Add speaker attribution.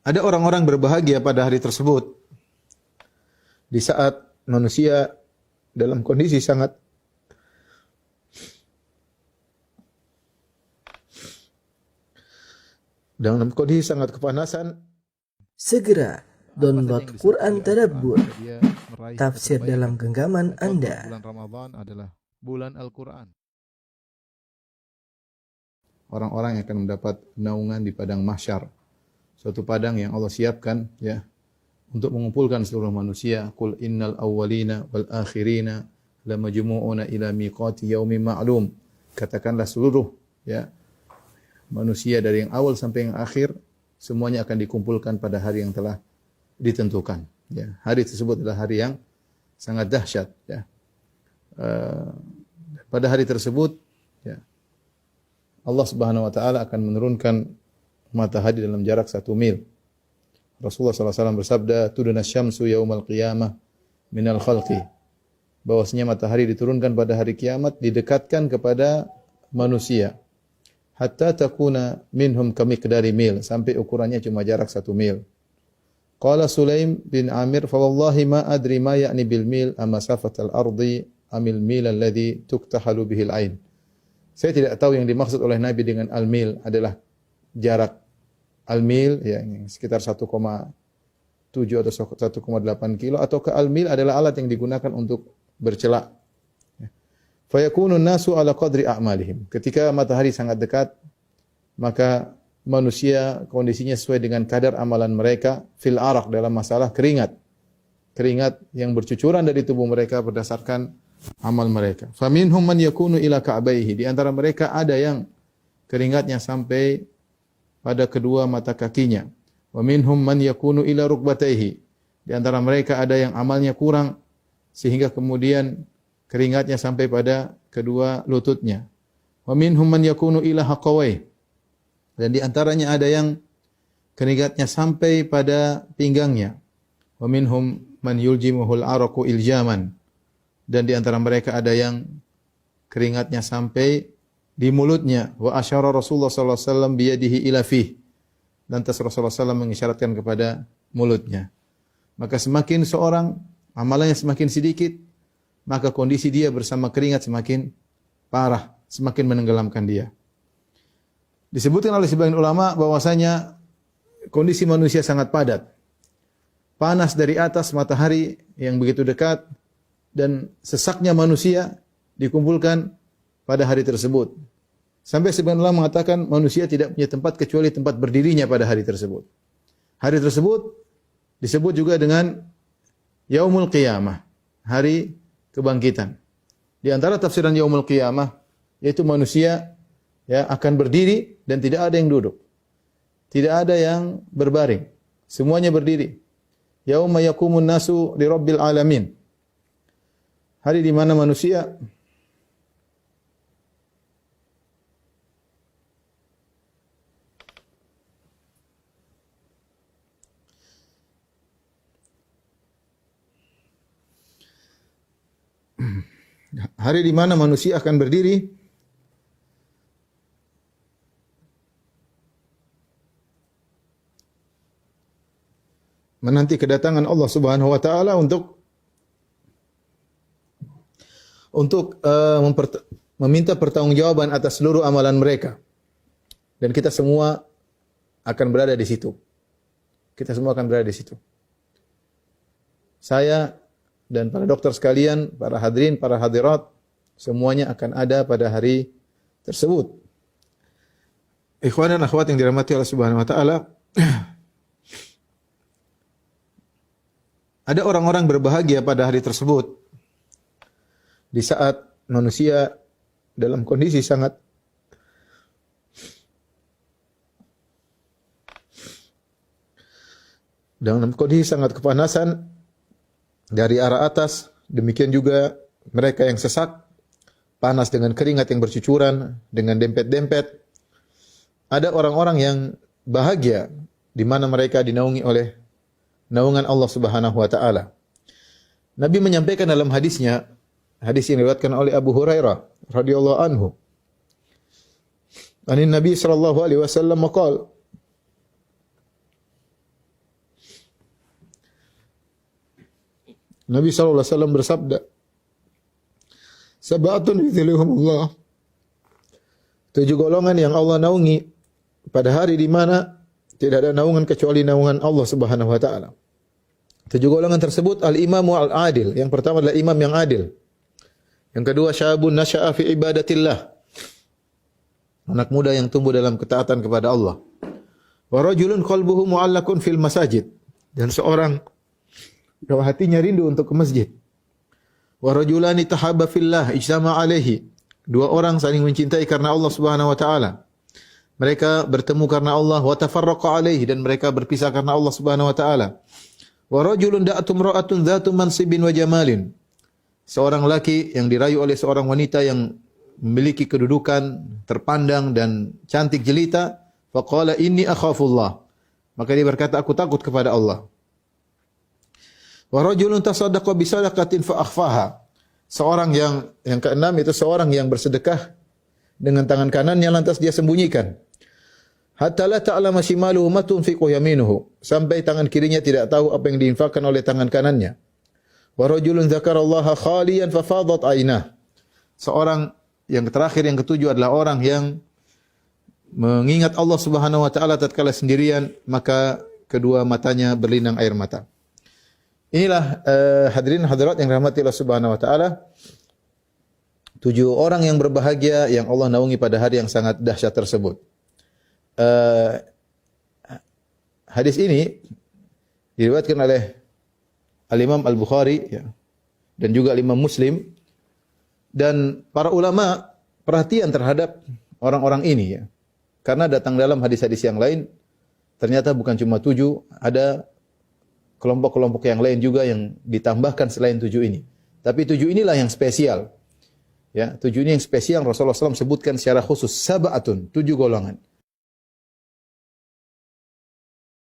Speaker 1: Ada orang-orang berbahagia pada hari tersebut di saat manusia dalam kondisi sangat kepanasan.
Speaker 2: Segera download Quran Tadabbur, tafsir dalam genggaman Anda.
Speaker 3: Bulan Ramadan adalah bulan Al-Quran.
Speaker 1: Orang-orang yang akan mendapat naungan di padang mahsyar, suatu padang yang Allah siapkan ya untuk mengumpulkan seluruh manusia. Qul innal awwalina wal akhirina lamajmu'una ila miqati yaumin ma'lum. Katakanlah seluruh ya manusia dari yang awal sampai yang akhir semuanya akan dikumpulkan pada hari yang telah ditentukan. Ya, hari tersebut adalah hari yang sangat dahsyat. Ya. Pada hari tersebut, ya, Allah Subhanahu Wa Taala akan menurunkan matahari dalam jarak 1 mil. Rasulullah SAW bersabda, "Tuduna syamsu yaumal qiyamah minal khalqi." Bahwasanya matahari diturunkan pada hari kiamat didekatkan kepada manusia. Hatta takuna minhum kamiqdari mil, sampai ukurannya cuma jarak 1 mil. Qala Sulaim bin Amir, fa wallahi ma adri ma ya'ni bil mil amma safatal ardi amil mil alladhi tuktahalu bihil ain. Saya tidak tahu yang dimaksud oleh Nabi dengan al-mil adalah jarak al-mil ya sekitar 1,7 atau 1,8 kilo, atau ke al-mil adalah alat yang digunakan untuk bercelak. Fayakunu nasu ala qadri a'malihim. Ketika matahari sangat dekat, maka manusia kondisinya sesuai dengan kadar amalan mereka fil araq, dalam masalah keringat. Keringat yang bercucuran dari tubuh mereka berdasarkan amal mereka. Faminhum man yakunu ila ka'baihi. Di antara mereka ada yang keringatnya sampai pada kedua mata kakinya. Wa minhum man yakunu ila rukbatayhi. Di antara mereka ada yang amalnya kurang sehingga kemudian keringatnya sampai pada kedua lututnya. Wa minhum man yakunu ila haqawai. Dan di antaranya ada yang keringatnya sampai pada pinggangnya. Wa minhum man yuljimuhul araqu iljaman. Dan di antara mereka ada yang keringatnya sampai di mulutnya. Wa asyara Rasulullah sallallahu alaihi wasallam biyadihi ila fih. Lantas Rasulullah SAW mengisyaratkan kepada mulutnya. Maka semakin seorang amalannya semakin sedikit, maka kondisi dia bersama keringat semakin parah, semakin menenggelamkan dia. Disebutkan oleh sebagian ulama bahwasanya kondisi manusia sangat padat. Panas dari atas, matahari yang begitu dekat, dan sesaknya manusia dikumpulkan pada hari tersebut. Sampai sebagian ulama mengatakan manusia tidak punya tempat kecuali tempat berdirinya pada hari tersebut. Hari tersebut disebut juga dengan Yaumul Qiyamah, hari kebangkitan. Di antara tafsiran Yaumul Qiyamah yaitu manusia ya akan berdiri dan tidak ada yang duduk. Tidak ada yang berbaring. Semuanya berdiri. Yauma yaqumun nasu li rabbil alamin. Hari di mana manusia akan berdiri menanti kedatangan Allah Subhanahu wa taala untuk meminta pertanggungjawaban atas seluruh amalan mereka. Dan kita semua akan berada di situ. Kita semua akan berada di situ. Saya dan para dokter sekalian, para hadirin, para hadirat, semuanya akan ada pada hari tersebut. Ikhwan dan akhwat yang dirahmati Allah Subhanahu wa taala, ada orang-orang berbahagia pada hari tersebut di saat manusia dalam kondisi sangat kepanasan dari arah atas. Demikian juga mereka yang sesak, panas dengan keringat yang bercucuran, dengan dempet-dempet. Ada orang-orang yang bahagia di mana mereka dinaungi oleh naungan Allah Subhanahu wa taala. Nabi menyampaikan dalam hadisnya, hadis yang diriwayatkan oleh Abu Hurairah radhiyallahu anhu. Anin Nabi sallallahu alaihi wasallam qala, Nabi SAW bersabda, "Sab'atun yudhilluhumullah." 7 golongan yang Allah naungi pada hari di mana tidak ada naungan kecuali naungan Allah Subhanahu wa taala. 7 golongan tersebut al-imamu al-adil. Yang pertama adalah imam yang adil. Yang kedua syabun nasya'a fi ibadatillah. Anak muda yang tumbuh dalam ketaatan kepada Allah. Wa rajulun qalbuhu mu'allaqun fil masajid. Dan seorang yang hatinya rindu untuk ke masjid. Wa rajulani tahabba fillah ijtama alaihi. 2 orang saling mencintai karena Allah Subhanahu wa taala. Mereka bertemu karena Allah wa tafarraqa alaihi, dan mereka berpisah karena Allah Subhanahu wa taala. Wa rajulun da'atum ra'atun dzatu mansibin wa jamalin. Seorang laki yang dirayu oleh seorang wanita yang memiliki kedudukan, terpandang dan cantik jelita, faqala inni akhafullah. Maka dia berkata, aku takut kepada Allah. Wa rajulun tasaddaqa bi sadaqatin fa akhfaha. Seorang yang keenam itu seorang yang bersedekah dengan tangan kanannya lantas dia sembunyikan. Hatta la ta'lama shimaluhu ma tunfiqu yaminuhu, sampai tangan kirinya tidak tahu apa yang diinfakkan oleh tangan kanannya. Wa rajulun dzakarallaha khaliyan fa fadat aynah. Seorang yang terakhir, yang ketujuh adalah orang yang mengingat Allah Subhanahu wa taala tatkala sendirian, maka kedua matanya berlinang air mata. Inilah hadirin hadirat yang dirahmati Allah Subhanahu wa taala. 7 orang yang berbahagia yang Allah naungi pada hari yang sangat dahsyat tersebut. Hadis ini diriwayatkan oleh Al-Imam Al-Bukhari ya, dan juga Al-Imam Muslim, dan para ulama perhatian terhadap orang-orang ini ya. Karena datang dalam hadis-hadis yang lain ternyata bukan cuma 7, ada kelompok-kelompok yang lain juga yang ditambahkan selain 7 ini. Tapi 7 inilah yang spesial. Ya, 7 ini yang spesial Rasulullah SAW sebutkan secara khusus, sab'atun, 7 golongan.